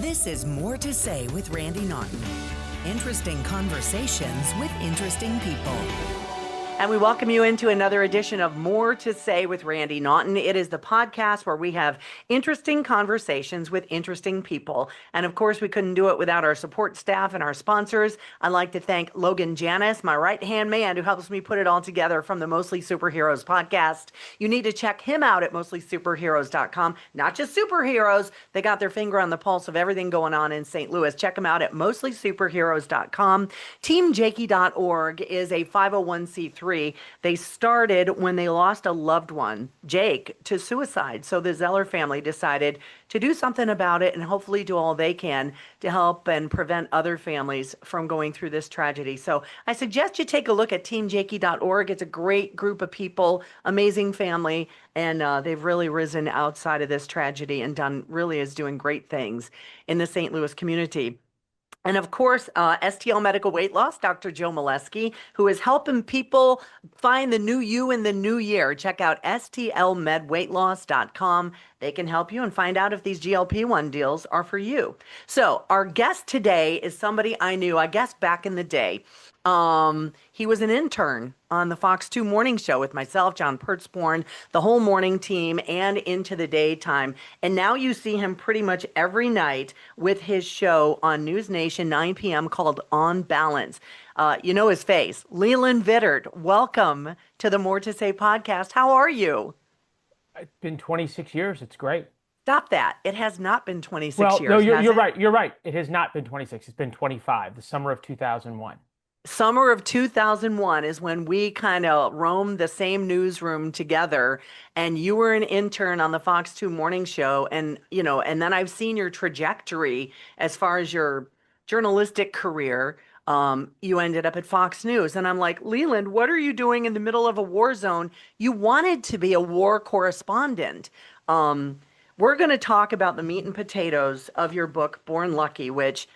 This is More to Say with Randy Naughton. Interesting conversations with interesting people. And we welcome you into another edition of More to Say with Randy Naughton. It is the podcast where we have interesting conversations with interesting people. And of course, we couldn't do it without our support staff and our sponsors. I'd like to thank Logan Janis, my right-hand man who helps me put it all together from the Mostly Superheroes podcast. You need to check him out at mostlysuperheroes.com. Not just superheroes. They got their finger on the pulse of everything going on in St. Louis. Check them out at mostlysuperheroes.com. TeamJakey.org is a 501c3. They started when they lost a loved one, Jake, to suicide. So the Zeller family decided to do something about it and hopefully do all they can to help and prevent other families from going through this tragedy. So I suggest you take a look at teamjakey.org. It's a great group of people, amazing family, and they've really risen outside of this tragedy and is doing great things in the St. Louis community. And of course, STL Medical Weight Loss, Dr. Joe Molesky, who is helping people find the new you in the new year. Check out stlmedweightloss.com. They can help you and find out if these GLP-1 deals are for you. So our guest today is somebody I knew, I guess, back in the day. He was an intern on the Fox 2 morning show with myself, John Vittert-Born, the whole morning team, and into the daytime. And now you see him pretty much every night with his show on News Nation, 9 p.m. called On Balance. You know his face. Leland Vittert, welcome to the More to Say podcast. How are you? It's been 26 years. It's great. Stop that. It has not been 26 years. No, you're right. You're right. It has not been 26. It's been 25, the summer of 2001. Summer of 2001 is when we kind of roamed the same newsroom together, and you were an intern on the Fox 2 morning show. And, and then I've seen your trajectory as far as your journalistic career. You ended up at Fox News, and I'm like, Leland, what are you doing in the middle of a war zone? You wanted to be a war correspondent. We're going to talk about the meat and potatoes of your book, Born Lucky, which,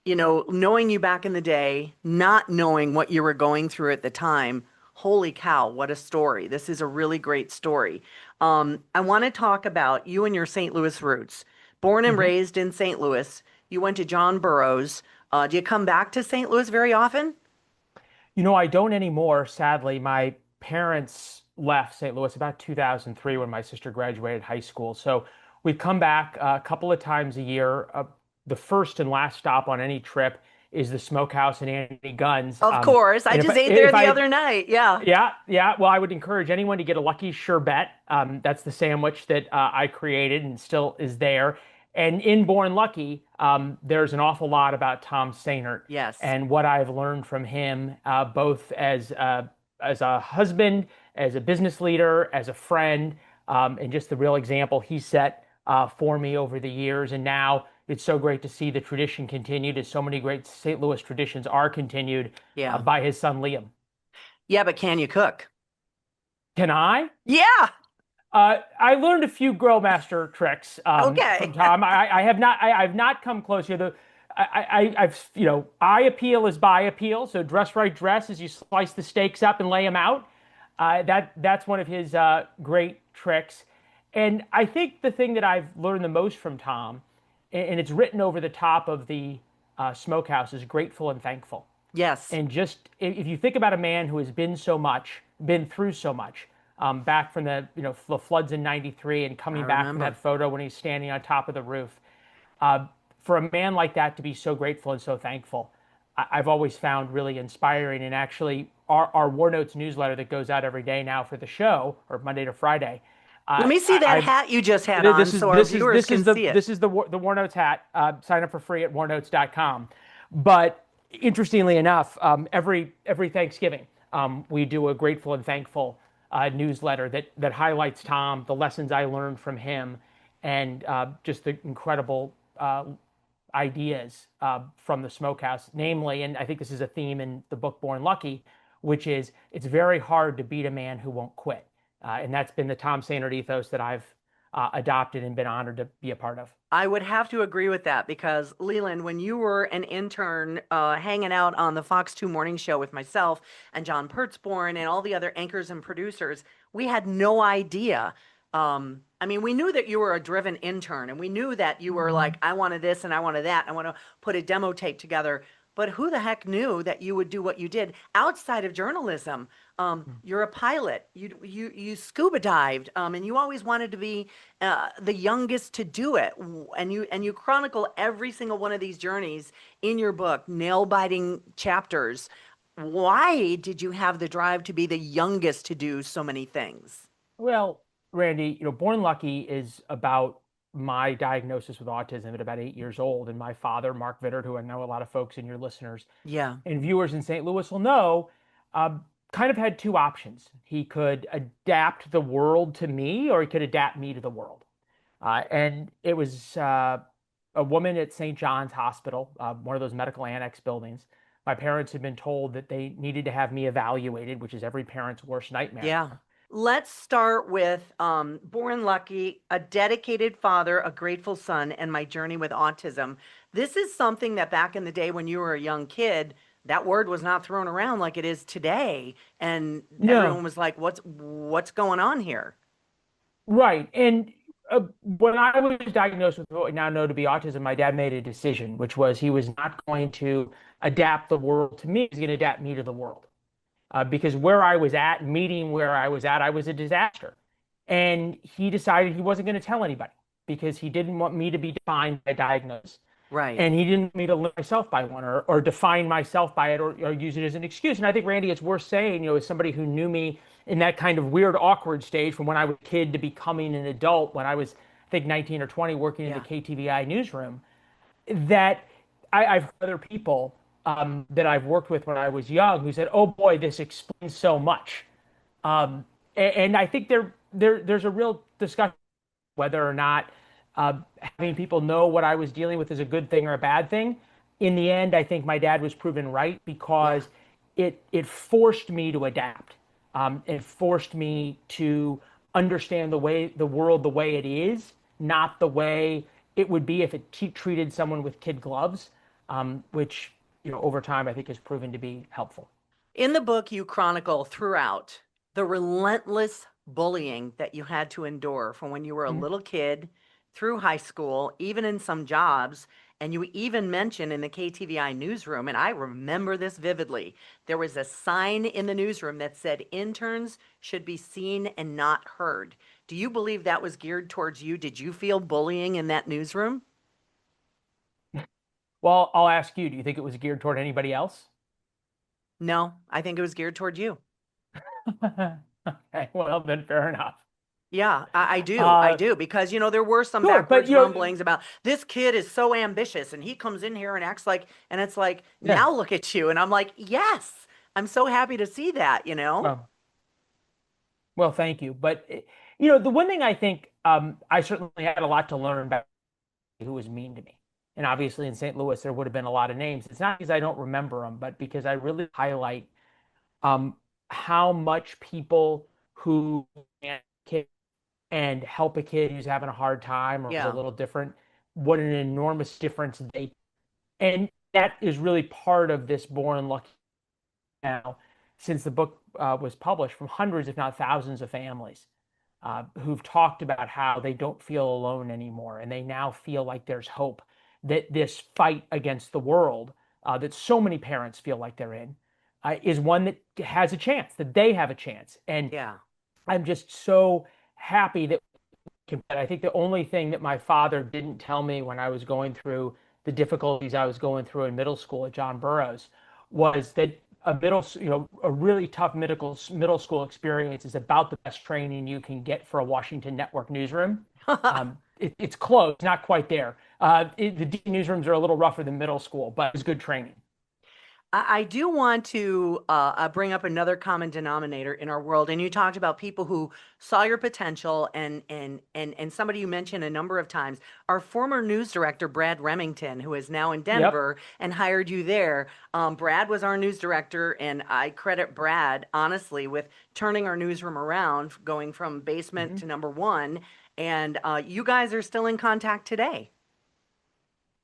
knowing you back in the day, not knowing what you were going through at the time, holy cow, what a story. This is a really great story. I want to talk about you and your St. Louis roots. Born and raised in St. Louis, you went to John Burroughs. Do you come back to St. Louis very often? I don't anymore, sadly. My parents left St. Louis about 2003 when my sister graduated high school. So we come back a couple of times a year. The first and last stop on any trip is the Smokehouse and Andy Gunn's. Of course. I just ate there the other night. Yeah. Yeah. Well, I would encourage anyone to get a Lucky Sherbet. That's the sandwich that I created and still is there. And in Born Lucky, there's an awful lot about Tom Sainert. Yes. And what I've learned from him, both as a husband, as a business leader, as a friend, and just the real example he set for me over the years. And now it's so great to see the tradition continued, as so many great St. Louis traditions are continued by his son, Liam. Yeah, but can you cook? Can I? Yeah. I learned a few grill master tricks from Tom. I've not come close here. Eye appeal is by appeal. So dress right dress as you slice the steaks up and lay them out. That's one of his great tricks. And I think the thing that I've learned the most from Tom, and it's written over the top of the Smokehouse, is grateful and thankful. Yes. And just if you think about a man who has been through so much, back from the floods in '93 and coming back from that photo when he's standing on top of the roof. For a man like that to be so grateful and so thankful, I've always found really inspiring. And actually, our War Notes newsletter that goes out every day now for the show, or Monday to Friday. Let me see that hat you just had on so our viewers can see it. This is the War Notes hat. Sign up for free at warnotes.com. But interestingly enough, every Thanksgiving, we do a grateful and thankful newsletter that highlights Tom, the lessons I learned from him, and just the incredible ideas from the Smokehouse. Namely, and I think this is a theme in the book Born Lucky, which is it's very hard to beat a man who won't quit. And that's been the Tom Sainert ethos that I've adopted and been honored to be a part of. I would have to agree with that because, Leland, when you were an intern hanging out on the Fox 2 morning show with myself and John Vittert-Born and all the other anchors and producers, we had no idea I mean, we knew that you were a driven intern and we knew that you were like, I wanted this and I wanted that. I want to put a demo tape together. But who the heck knew that you would do what you did outside of journalism? You're a pilot. You scuba dived, and you always wanted to be the youngest to do it. And you chronicle every single one of these journeys in your book, nail biting chapters. Why did you have the drive to be the youngest to do so many things? Well, Randy, Born Lucky is about my diagnosis with autism at about 8 years old. And my father, Mark Vittert, who I know a lot of folks and your listeners Yeah. and viewers in St. Louis will know, kind of had two options. He could adapt the world to me, or he could adapt me to the world. And it was a woman at St. John's Hospital, one of those medical annex buildings. My parents had been told that they needed to have me evaluated, which is every parent's worst nightmare. Yeah. Let's start with Born Lucky, a dedicated father, a grateful son, and my journey with autism. This is something that back in the day when you were a young kid, that word was not thrown around like it is today. And No, everyone was like, what's going on here? right. And when I was diagnosed with what we now know to be autism, my dad made a decision, which was he was not going to adapt the world to me. He was going to adapt me to the world. Because where I was at, meeting where I was a disaster. And he decided he wasn't going to tell anybody because he didn't want me to be defined by a diagnosis. Right. And he didn't want me to live myself by one or define myself by it or use it as an excuse. And I think, Randy, it's worth saying, as somebody who knew me in that kind of weird, awkward stage from when I was a kid to becoming an adult, when I was, I think, 19 or 20, working in the Yeah. KTVI newsroom, that I've heard other people that I've worked with when I was young who said, "Oh boy, this explains so much." And I think there's a real discussion whether or not having people know what I was dealing with is a good thing or a bad thing. In the end, I think my dad was proven right Yeah. because it forced me to adapt. It forced me to understand the world the way it is, not the way it would be if it treated someone with kid gloves, which over time I think has proven to be helpful. In the book, you chronicle throughout the relentless bullying that you had to endure from when you were a Mhm. little kid through high school, even in some jobs. And you even mention in the KTVI newsroom, and I remember this vividly, there was a sign in the newsroom that said interns should be seen and not heard. Do you believe that was geared towards you? Did you feel bullying in that newsroom? Well, I'll ask you, do you think it was geared toward anybody else? No, I think it was geared toward you. Okay, well, then fair enough. Yeah, I do. I Uh, do because there were some sure, but backwards rumblings about this kid is so ambitious and he comes in here and acts like, and it's like, yeah, now look at you. And I'm like, yes, I'm so happy to see that. well, well, thank you. But the one thing I think I certainly had a lot to learn about who was mean to me. And obviously in St. Louis, there would have been a lot of names. It's not because I don't remember them, but because I really highlight um, how much people who can't and help a kid who's having a hard time or is a Yeah. little different, what an enormous difference they. And that is really part of this Born Lucky now, since the book was published, from hundreds, if not thousands, of families who've talked about how they don't feel alone anymore, and they now feel like there's hope that this fight against the world that so many parents feel like they're in is one that has a chance, that they have a chance. And Yeah. I'm just so happy that I think the only thing that my father didn't tell me when I was going through the difficulties I was going through in middle school at John Burroughs was that a really tough middle school experience is about the best training you can get for a Washington network newsroom. It's close, not quite there. The D newsrooms are a little rougher than middle school, but it's good training. I do want to bring up another common denominator in our world, and you talked about people who saw your potential, and somebody you mentioned a number of times, our former news director Brad Remington, who is now in Yep. Denver, and hired you there. Brad was our news director, and I credit Brad honestly with turning our newsroom around, going from basement Mhm. to number one. And you guys are still in contact today.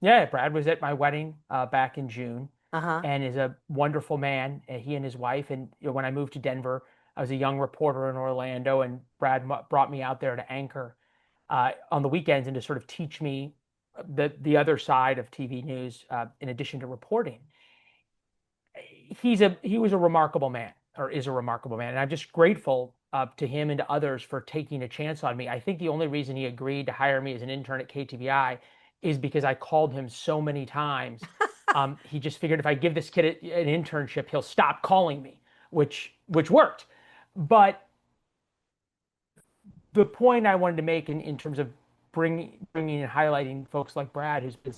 Yeah, Brad was at my wedding back in June Uh huh. and is a wonderful man. He and his wife. And when I moved to Denver, I was a young reporter in Orlando, and Brad brought me out there to anchor on the weekends and to sort of teach me the other side of TV news in addition to reporting. He was a remarkable man, or is a remarkable man, and I'm just grateful to him and to others for taking a chance on me. I think the only reason he agreed to hire me as an intern at KTVI is because I called him so many times. He just figured if I give this kid an internship, he'll stop calling me, which worked. But the point I wanted to make in terms of bringing and highlighting folks like Brad, who's been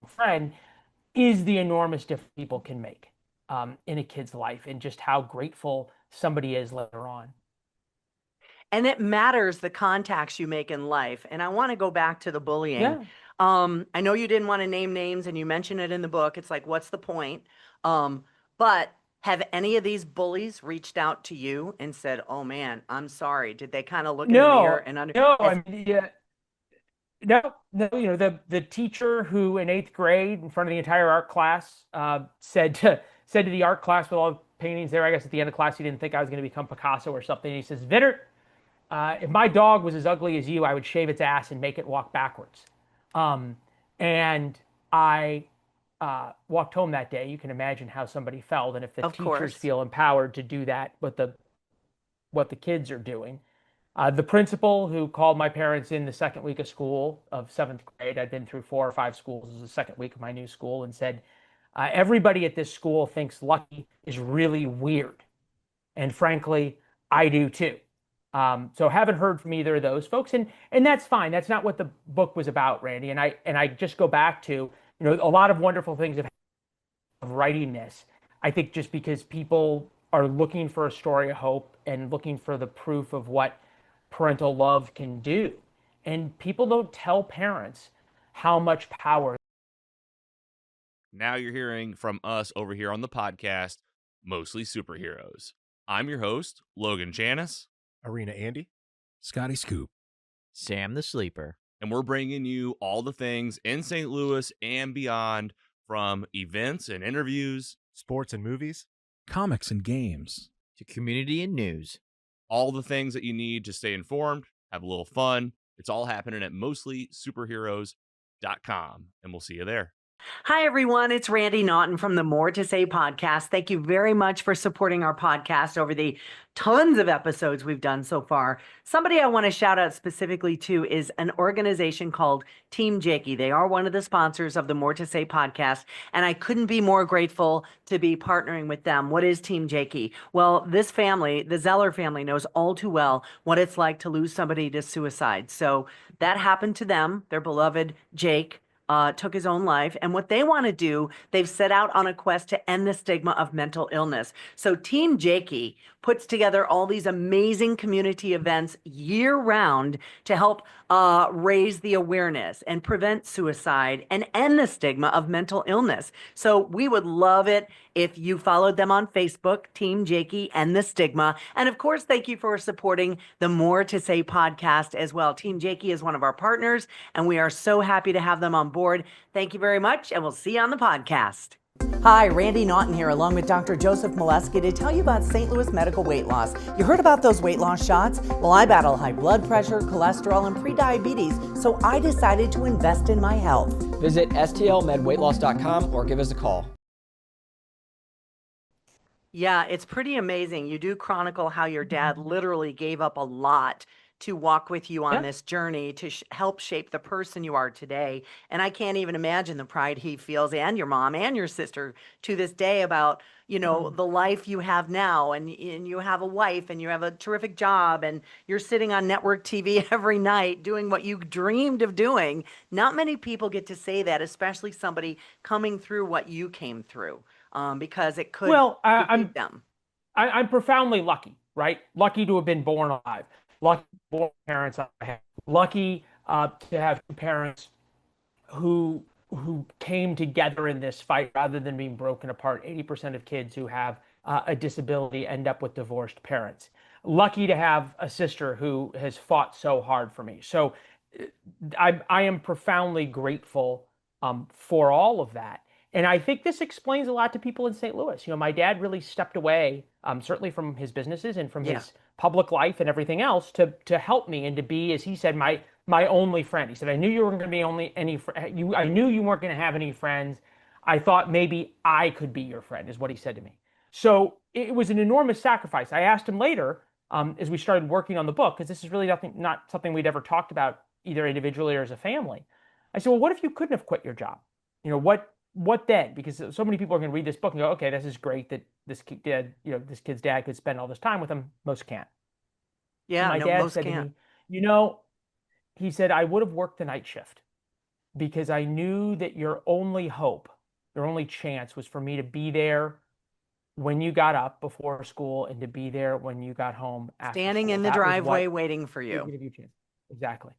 a friend, is the enormous difference people can make in a kid's life, and just how grateful somebody is later on. And it matters the contacts you make in life. And I want to go back to the bullying. Yeah. I know you didn't want to name names, and you mention it in the book. It's like, what's the point? But have any of these bullies reached out to you and said, "Oh man, I'm sorry"? Did they kind of look in the mirror and No, I mean, yeah. No, you know, the teacher who in 8th grade in front of the entire art class said to the art class with all the paintings there, I guess at the end of class, he didn't think I was going to become Picasso or something. He says, "Vittert, if my dog was as ugly as you, I would shave its ass and make it walk backwards." And I walked home that day. You can imagine how somebody felt. And if the teachers feel empowered to do that, what the kids are doing. The principal who called my parents in the second week of school of 7th grade, I'd been through 4 or 5 schools, this was the second week of my new school, and said, everybody at this school thinks Lucky is really weird. And frankly, I do too. So haven't heard from either of those folks, and that's fine. That's not what the book was about, Randy. And I just go back to, you know, a lot of wonderful things of writing this. I think just because people are looking for a story of hope and looking for the proof of what parental love can do, and people don't tell parents how much power. Now you're hearing from us over here on the podcast, Mostly Superheroes. I'm your host, Logan Janis. Arena Andy, Scotty Scoop, Sam the Sleeper. And we're bringing you all the things in St. Louis and beyond, from events and interviews, sports and movies, comics and games, to community and news. All the things that you need to stay informed, have a little fun. It's all happening at mostlysuperheroes.com, and we'll see you there. Hi, everyone. It's Randy Naughton from the More to Say podcast. Thank you very much for supporting our podcast over the tons of episodes we've done so far. Somebody I want to shout out specifically to is an organization called Team Jakey. They are one of the sponsors of the More to Say podcast, and I couldn't be more grateful to be partnering with them. What is Team Jakey? Well, this family, the Zeller family, knows all too well what it's like to lose somebody to suicide. So that happened to them. Their beloved Jake took his own life. And what they want to do, they've set out on a quest to end the stigma of mental illness. So Team Jakey puts together all these amazing community events year round to help raise the awareness and prevent suicide and end the stigma of mental illness. So we would love it if you followed them on Facebook, Team Jakey and the Stigma. And of course, thank you for supporting the More to Say podcast as well. Team Jakey is one of our partners, and we are so happy to have them on board. Thank you very much, and we'll see you on the podcast. Hi, Randy Naughton here, along with Dr. Joseph Molesky, to tell you about St. Louis Medical Weight Loss. You heard about those weight loss shots? Well, I battle high blood pressure, cholesterol, and prediabetes, so I decided to invest in my health. Visit stlmedweightloss.com or give us a call. Yeah, it's pretty amazing. You do chronicle how your dad literally gave up a lot to walk with you on this journey to help shape the person you are today. And I can't even imagine the pride he feels, and your mom and your sister to this day, about, you know, the life you have now, and you have a wife and you have a terrific job and you're sitting on network TV every night doing what you dreamed of doing. Not many people get to say that, especially somebody coming through what you came through, because it could defeat them. I'm profoundly lucky, right? Lucky to have been born alive. Lucky born parents I have. Lucky to have two parents who came together in this fight rather than being broken apart. 80% of kids who have a disability end up with divorced parents. Lucky to have a sister who has fought so hard for me. So I am profoundly grateful for all of that. And I think this explains a lot to people in St. Louis. My dad really stepped away, certainly from his businesses and from his public life and everything else to help me and to be, as he said, my only friend. He said, I knew you weren't going to be I knew you weren't going to have any friends. I thought maybe I could be your friend, is what he said to me. So it was an enormous sacrifice. I asked him later, as we started working on the book, because this is really not something we'd ever talked about either individually or as a family. I said, well, what if you couldn't have quit your job? What then? Because so many people are going to read this book and go, okay, this is great that this kid's dad could spend all this time with him. Most can't. Yeah, and my dad most said can't. to me, he said, I would have worked the night shift because I knew that your only hope, your only chance was for me to be there when you got up before school and to be there when you got home after Standing school. in the That was driveway what waiting for would you. give you a chance. Exactly.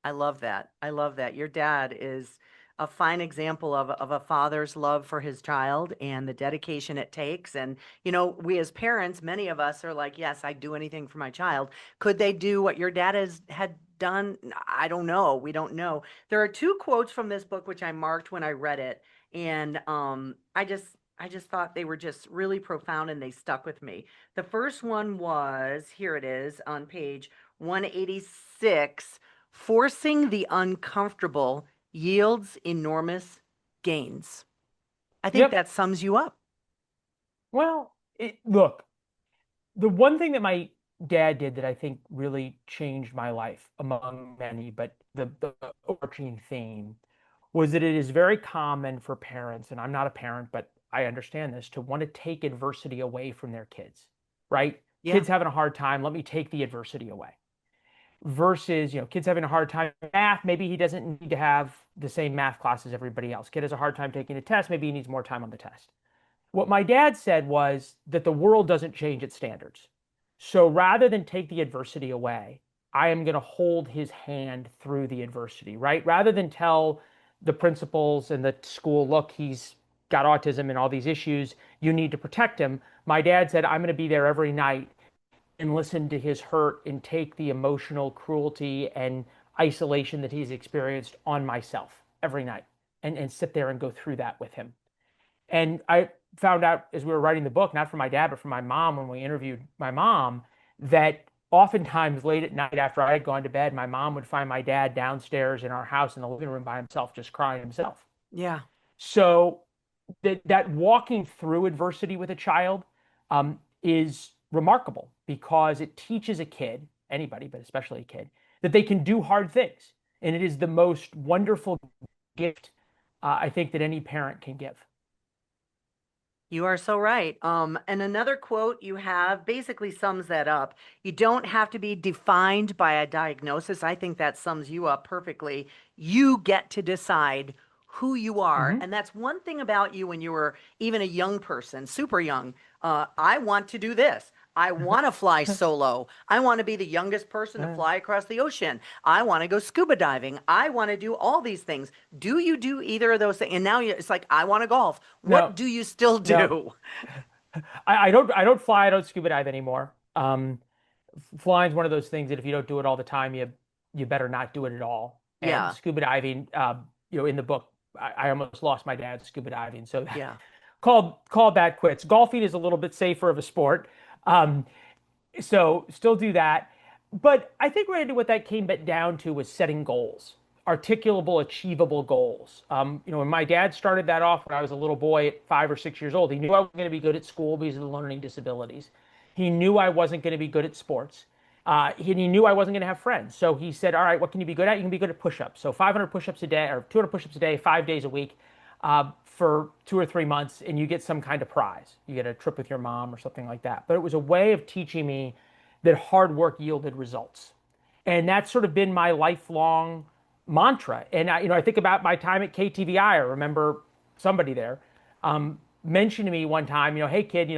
I love that. I love that. Your dad is a fine example of a father's love for his child and the dedication it takes. And, we as parents, many of us are like, yes, I'd do anything for my child. Could they do what your dad had done? I don't know. We don't know. There are two quotes from this book, which I marked when I read it. And I just thought they were just really profound and they stuck with me. The first one was, here it is on page 186, forcing the uncomfortable yields enormous gains. I think that sums you up. Well, look, the one thing that my dad did that I think really changed my life among many, but the overarching theme was that it is very common for parents, and I'm not a parent, but I understand this, to want to take adversity away from their kids, right? Yeah. Kids having a hard time, let me take the adversity away. Versus, kids having a hard time with math, maybe he doesn't need to have the same math class as everybody else. Kid has a hard time taking a test, maybe he needs more time on the test. What my dad said was that the world doesn't change its standards. So rather than take the adversity away, I am going to hold his hand through the adversity, right? Rather than tell the principals and the school, look, he's got autism and all these issues, you need to protect him. My dad said, I'm going to be there every night and listen to his hurt and take the emotional cruelty and isolation that he's experienced on myself every night and sit there and go through that with him. And I found out as we were writing the book, not from my dad, but from my mom, when we interviewed my mom, that oftentimes late at night after I had gone to bed, my mom would find my dad downstairs in our house in the living room by himself, just crying himself. Yeah. So that walking through adversity with a child is remarkable because it teaches a kid, anybody, but especially a kid, that they can do hard things. And it is the most wonderful gift, I think, that any parent can give. You are so right. And another quote you have basically sums that up. You don't have to be defined by a diagnosis. I think that sums you up perfectly. You get to decide who you are. Mm-hmm. And that's one thing about you when you were even a young person, super young. I want to do this. I want to fly solo. I want to be the youngest person to fly across the ocean. I want to go scuba diving. I want to do all these things. Do you do either of those things? And now it's like, I want to golf. What do you still do? No. I don't fly. I don't scuba dive anymore. Flying is one of those things that if you don't do it all the time, you better not do it at all. And Yeah. Scuba diving, in the book, I almost lost my dad scuba diving. So Yeah. called that quits. Golfing is a little bit safer of a sport. So still do that. But I think Randy, what that came down to was setting goals, articulable, achievable goals. When my dad started that off when I was a little boy at 5 or 6 years old, he knew I wasn't going to be good at school because of the learning disabilities. He knew I wasn't going to be good at sports. He knew I wasn't going to have friends. So he said, all right, what can you be good at? You can be good at push-ups. So 500 push-ups a day or 200 push-ups a day, 5 days a week. For 2 or 3 months, and you get some kind of prize. You get a trip with your mom or something like that. But it was a way of teaching me that hard work yielded results. And that's sort of been my lifelong mantra. And I think about my time at KTVI. I remember somebody there mentioned to me one time, hey kid,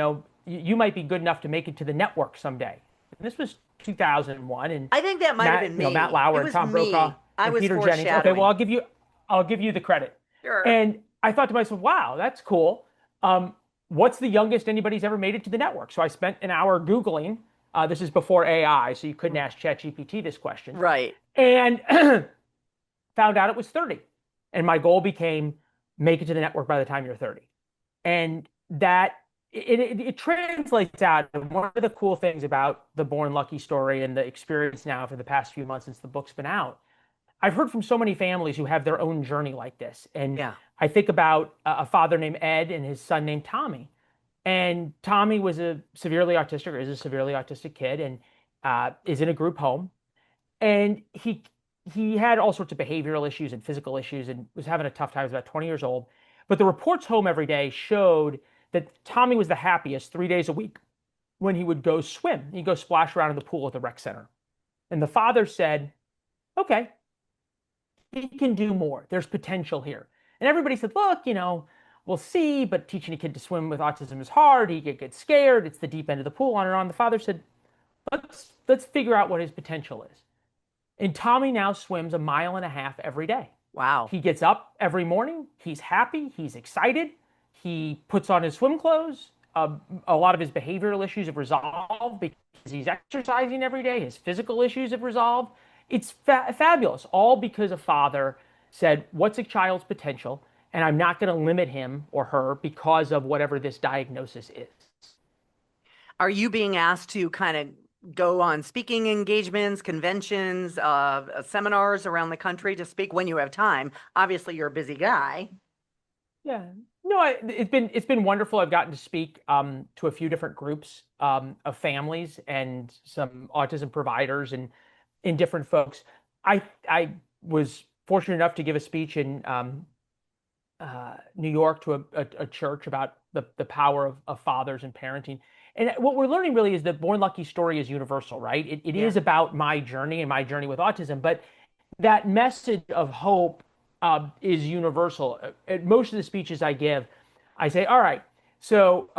you might be good enough to make it to the network someday. And this was 2001, and I think that might have been me. Matt Lauer and Tom Brokaw and Peter Jennings. Okay, well I'll give you the credit. Sure. And I thought to myself, wow, that's cool. What's the youngest anybody's ever made it to the network? So I spent an hour Googling. This is before AI, so you couldn't ask ChatGPT this question. Right. And found out it was 30. And my goal became, make it to the network by the time you're 30. And that it translates out. One of the cool things about the Born Lucky story and the experience now for the past few months since the book's been out, I've heard from so many families who have their own journey like this. And Yeah. I think about a father named Ed and his son named Tommy. And Tommy was a severely autistic, or is a severely autistic kid, and is in a group home. And he had all sorts of behavioral issues and physical issues and was having a tough time. He was about 20 years old. But the reports home every day showed that Tommy was the happiest 3 days a week when he would go swim. He'd go splash around in the pool at the rec center. And the father said, okay, he can do more. There's potential here. And everybody said, look, we'll see, but teaching a kid to swim with autism is hard. He could get scared. It's the deep end of the pool, on and on. The father said, let's figure out what his potential is. And Tommy now swims 1.5 miles every day. Wow. He gets up every morning. He's happy. He's excited. He puts on his swim clothes. A lot of his behavioral issues have resolved because he's exercising every day. His physical issues have resolved. It's fabulous, all because a father said, what's a child's potential? And I'm not going to limit him or her because of whatever this diagnosis is. Are you being asked to kind of go on speaking engagements, conventions, seminars around the country to speak when you have time? Obviously, you're a busy guy. Yeah. No, it's been wonderful. I've gotten to speak to a few different groups of families and some autism providers and different folks. I was fortunate enough to give a speech in New York to a church about the power of fathers and parenting. And what we're learning really is that Born Lucky story is universal, right? It is about my journey and my journey with autism, but that message of hope is universal. At most of the speeches I give, I say, all right, so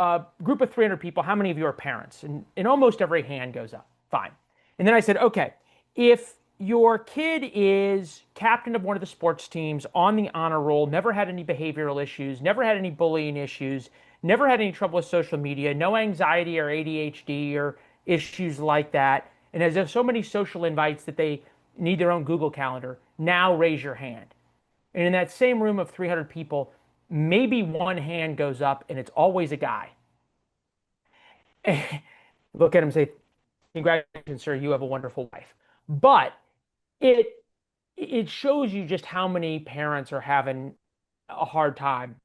group of 300 people, how many of you are parents? And almost every hand goes up. Fine. And then I said, okay, if your kid is captain of one of the sports teams, on the honor roll, never had any behavioral issues, never had any bullying issues, never had any trouble with social media, no anxiety or ADHD or issues like that, and has so many social invites that they need their own Google Calendar, now raise your hand. And in that same room of 300 people, maybe one hand goes up, and it's always a guy. Look at him and say, congratulations, sir, you have a wonderful wife. But it shows you just how many parents are having a hard time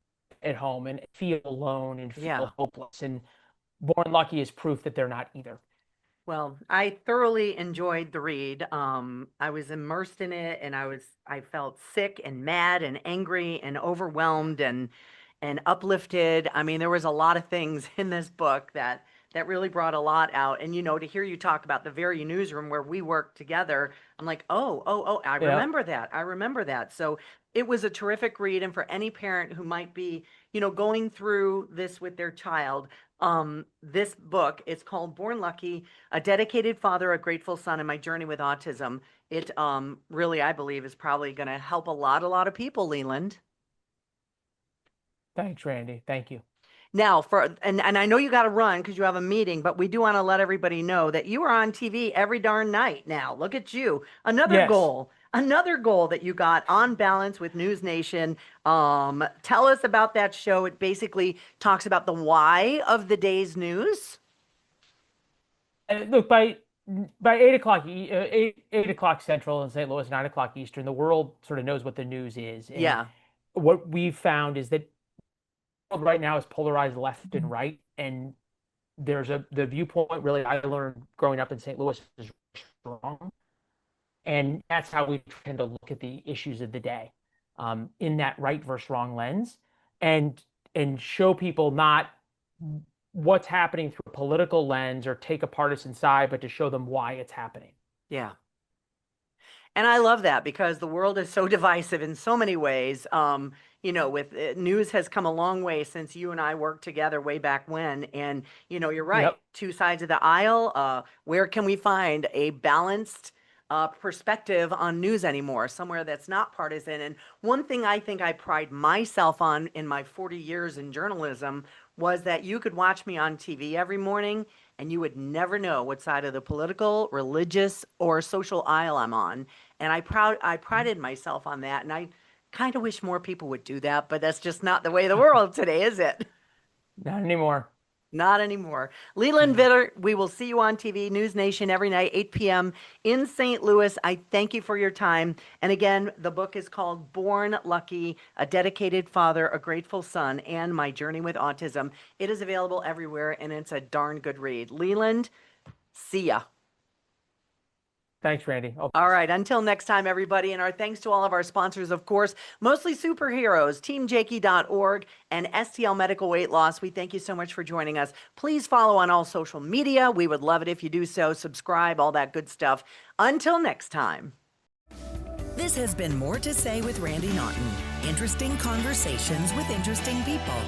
at home and feel alone and feel hopeless. And Born Lucky is proof that they're not either. Well, I thoroughly enjoyed the read. I was immersed in it, and I felt sick and mad and angry and overwhelmed and uplifted. I mean, there was a lot of things in this book that really brought a lot out. And, to hear you talk about the very newsroom where we worked together, I'm like, oh, I remember that. I remember that. So it was a terrific read. And for any parent who might be, going through this with their child, this book, it's called Born Lucky, A Dedicated Father, a Grateful Son, and My Journey with Autism. It really, I believe, is probably going to help a lot of people, Leland. Thanks, Randy. Thank you. Now, and I know you got to run because you have a meeting, but we do want to let everybody know that you are on TV every darn night now. Look at you. Another goal that you got, On Balance with News Nation. Tell us about that show. It basically talks about the why of the day's news. Look, by 8 o'clock, 8 o'clock Central in St. Louis, 9 o'clock Eastern, the world sort of knows what the news is. And what we've found is that right now is polarized left and right, and there's the viewpoint really I learned growing up in St. Louis is strong, and that's how we tend to look at the issues of the day in that right versus wrong lens, and show people not what's happening through a political lens or take a partisan side, but to show them why it's happening. Yeah. And I love that because the world is so divisive in so many ways. With news has come a long way since you and I worked together way back when. And, you're right. Yep. Two sides of the aisle. Where can we find a balanced perspective on news anymore? Somewhere that's not partisan. And one thing I think I pride myself on in my 40 years in journalism was that you could watch me on TV every morning and you would never know what side of the political, religious, or social aisle I'm on. And I prided myself on that. And Kind of wish more people would do that, but that's just not the way of the world today, is it? Not anymore. Not anymore. Leland Vittert, we will see you on TV, News Nation, every night, 8 p.m. in St. Louis. I thank you for your time. And again, the book is called Born Lucky, A Dedicated Father, A Grateful Son, and My Journey with Autism. It is available everywhere, and it's a darn good read. Leland, see ya. Thanks, Randy. All right. Until next time, everybody. And our thanks to all of our sponsors, of course, Mostly Superheroes, TeamJakey.org, and STL Medical Weight Loss. We thank you so much for joining us. Please follow on all social media. We would love it if you do so. Subscribe, all that good stuff. Until next time. This has been More to Say with Randy Naughton. Interesting conversations with interesting people.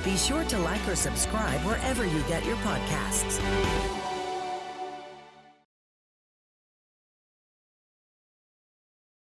Be sure to like or subscribe wherever you get your podcasts.